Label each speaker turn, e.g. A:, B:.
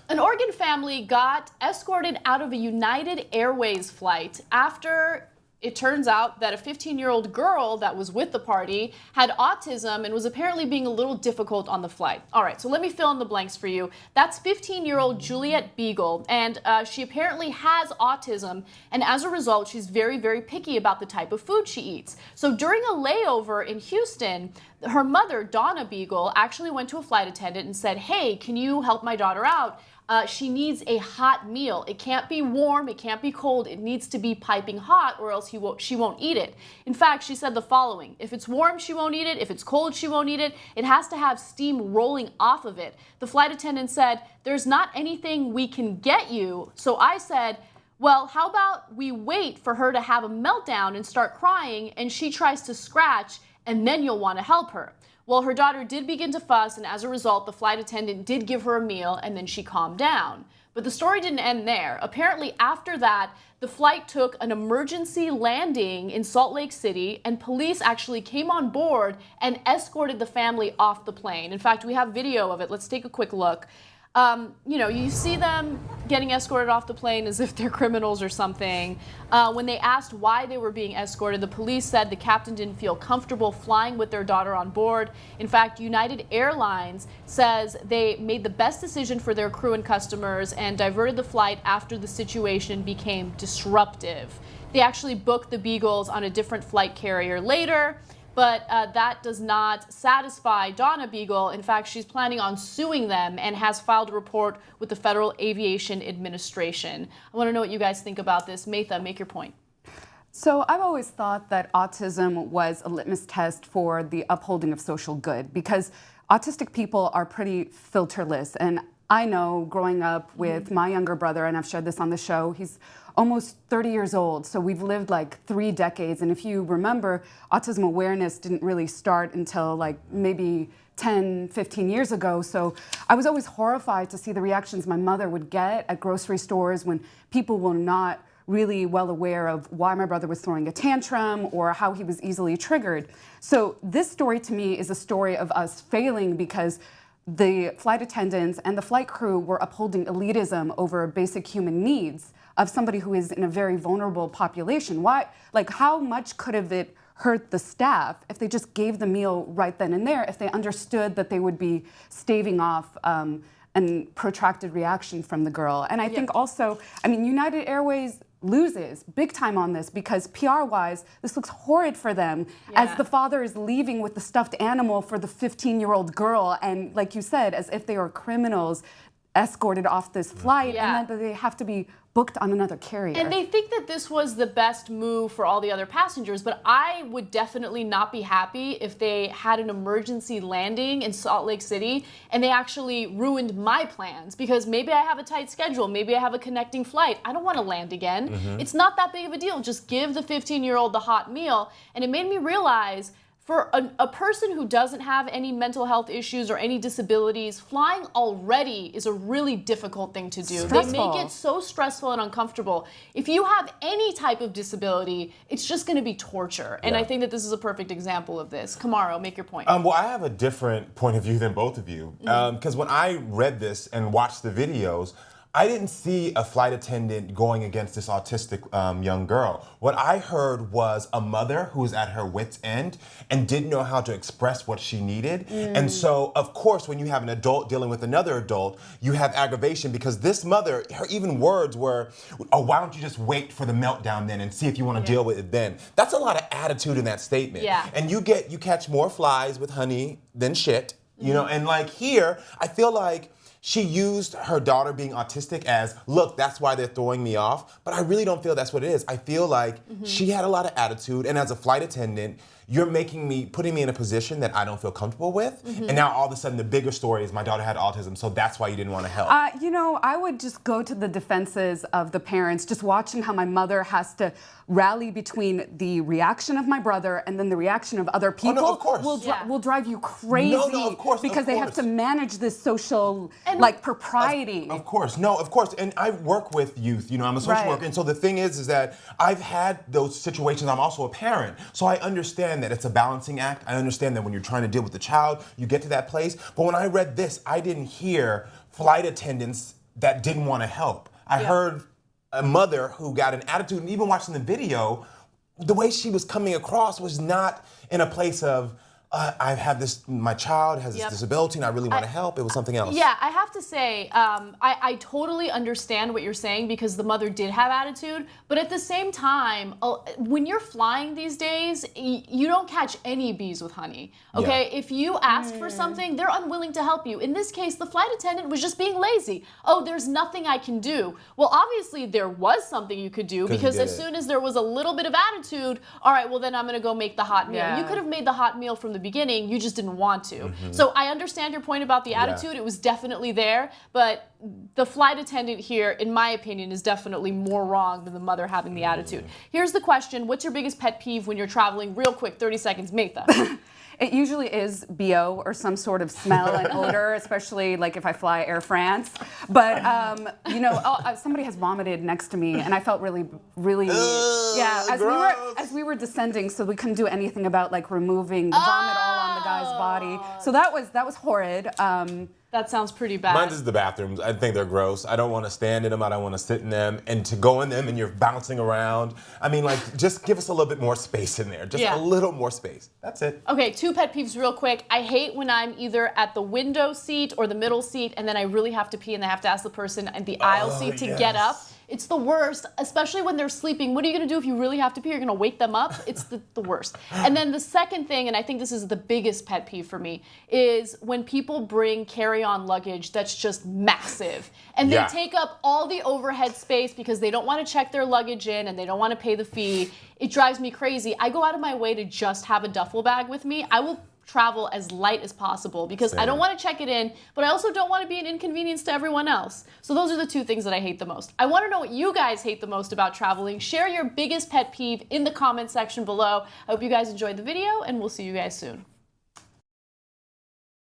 A: An Oregon family got escorted out of a United Airways flight after it turns out that a 15-year-old girl that was with the party had autism and was apparently being a little difficult on the flight. All right, so let me fill in the blanks for you. That's 15-year-old Juliet Beagle, and she apparently has autism, and as a result, she's very, very picky about the type of food she eats. So during a layover in Houston, her mother, Donna Beagle, actually went to a flight attendant and said, "Hey, can you help my daughter out? She needs a hot meal. It can't be warm, it can't be cold, it needs to be piping hot or else she won't eat it." In fact, she said the following: if it's warm, she won't eat it. If it's cold, she won't eat it. It has to have steam rolling off of it. The flight attendant said, "There's not anything we can get you." So I said, "Well, how about we wait for her to have a meltdown and start crying and she tries to scratch and then you'll want to help her." Well, her daughter did begin to fuss, and as a result, the flight attendant did give her a meal, and then she calmed down. But the story didn't end there. Apparently, after that, the flight took an emergency landing in Salt Lake City, and police actually came on board and escorted the family off the plane. In fact, we have video of it. Let's take a quick look. You see them getting escorted off the plane as if they're criminals or something. When they asked why they were being escorted, the police said the captain didn't feel comfortable flying with their daughter on board. In fact, United Airlines says they made the best decision for their crew and customers and diverted the flight after the situation became disruptive. They actually booked the Beagles on a different flight carrier later. But that does not satisfy Donna Beagle. In fact, she's planning on suing them and has filed a report with the Federal Aviation Administration. I want to know what you guys think about this. Maytha, make your point.
B: So I've always thought that autism was a litmus test for the upholding of social good, because autistic people are pretty filterless. And I know growing up with my younger brother, and I've shared this on the show, he's almost 30 years old, so we've lived like 3 decades. And if you remember, autism awareness didn't really start until like maybe 10, 15 years ago. So I was always horrified to see the reactions my mother would get at grocery stores when people were not really well aware of why my brother was throwing a tantrum or how he was easily triggered. So this story to me is a story of us failing because the flight attendants and the flight crew were upholding elitism over basic human needs of somebody who is in a very vulnerable population. Why, like, how much could have it hurt the staff if they just gave the meal right then and there, if they understood that they would be staving off a protracted reaction from the girl? And I think also, I mean, United Airways loses big time on this because PR-wise, this looks horrid for them as the father is leaving with the stuffed animal for the 15-year-old girl, and like you said, as if they are criminals escorted off this flight and then they have to be booked on another carrier.
A: And they think that this was the best move for all the other passengers, but I would definitely not be happy if they had an emergency landing in Salt Lake City and they actually ruined my plans, because maybe I have a tight schedule, maybe I have a connecting flight, I don't want to land again. It's not that big of a deal. Just give the 15-year-old the hot meal. And it made me realize, for a person who doesn't have any mental health issues or any disabilities, flying already is a really difficult thing to do.
B: Stressful.
A: They make it so stressful and uncomfortable. If you have any type of disability, it's just going to be torture. And I think that this is a perfect example of this. Karamo, make your point.
C: Well, I have a different point of view than both of you. Because when I read this and watched the videos, I didn't see a flight attendant going against this autistic young girl. What I heard was a mother who was at her wit's end and didn't know how to express what she needed. And so, of course, when you have an adult dealing with another adult, you have aggravation, because this mother, her even words were, "Oh, why don't you just wait for the meltdown then and see if you want to deal with it then?" That's a lot of attitude in that statement. And you catch more flies with honey than shit, you know, and like here, I feel like she used her daughter being autistic as, look, that's why they're throwing me off. But I really don't feel that's what it is. I feel like she had a lot of attitude, and as a flight attendant, you're putting me in a position that I don't feel comfortable with. And now all of a sudden the bigger story is my daughter had autism, so that's why you didn't want to help.
B: You know, I would just go to the defenses of the parents, just watching how my mother has to rally between the reaction of my brother and then the reaction of other people.
C: Oh, no, of course.
B: Will drive you crazy.
C: No, of course,
B: because they have to manage this social, propriety.
C: Of course. And I work with youth, you know, I'm a social worker. And so the thing is that I've had those situations. I'm also a parent. So I understand understand that it's a balancing act. I understand that when you're trying to deal with the child, you get to that place. But when I read this, I didn't hear flight attendants that didn't want to help. I heard a mother who got an attitude, and even watching the video, the way she was coming across was not in a place of, I have this, my child has this disability and I really want to help. It was something else.
A: Yeah, I have to say, I totally understand what you're saying because the mother did have attitude, but at the same time, when you're flying these days, you don't catch any bees with honey, okay?
C: Yeah.
A: If you ask for something, they're unwilling to help you. In this case, the flight attendant was just being lazy. Oh, there's nothing I can do. Well, obviously there was something you could do because as soon as there was a little bit of attitude, all right, well then I'm gonna go make the hot meal.
B: Yeah.
A: You could have made the hot meal from the beginning, you just didn't want to. So I understand your point about the attitude. It was definitely there, but the flight attendant here, in my opinion, is definitely more wrong than the mother having the attitude. Here's the question. What's your biggest pet peeve when you're traveling? Real quick, 30 seconds. Maytha.
B: It usually is BO or some sort of smell and odor, especially like if I fly Air France. But you know, somebody has vomited next to me, and I felt really, yeah. As we were descending, so we couldn't do anything about like removing the vomit all on the guy's body. So that was horrid.
A: That sounds pretty bad.
C: Mine is the bathrooms. I think they're gross. I don't want to stand in them. I don't want to sit in them. And to go in them and you're bouncing around. I mean, like, just give us a little bit more space in there. Just a little more space. That's it.
A: Okay, 2 pet peeves real quick. I hate when I'm either at the window seat or the middle seat and then I really have to pee and I have to ask the person at the aisle seat to get up. It's the worst, especially when they're sleeping. What are you gonna do if you really have to pee? You're gonna wake them up? It's the worst. And then the second thing, and I think this is the biggest pet peeve for me, is when people bring carry-on luggage that's just massive. And they take up all the overhead space because they don't wanna check their luggage in and they don't wanna pay the fee. It drives me crazy. I go out of my way to just have a duffel bag with me. I will travel as light as possible because I don't want to check it in, but I also don't want to be an inconvenience to everyone else. So those are the 2 things that I hate the most. I want to know what you guys hate the most about traveling. Share your biggest pet peeve in the comment section below. I hope you guys enjoyed the video, and we'll see you guys soon.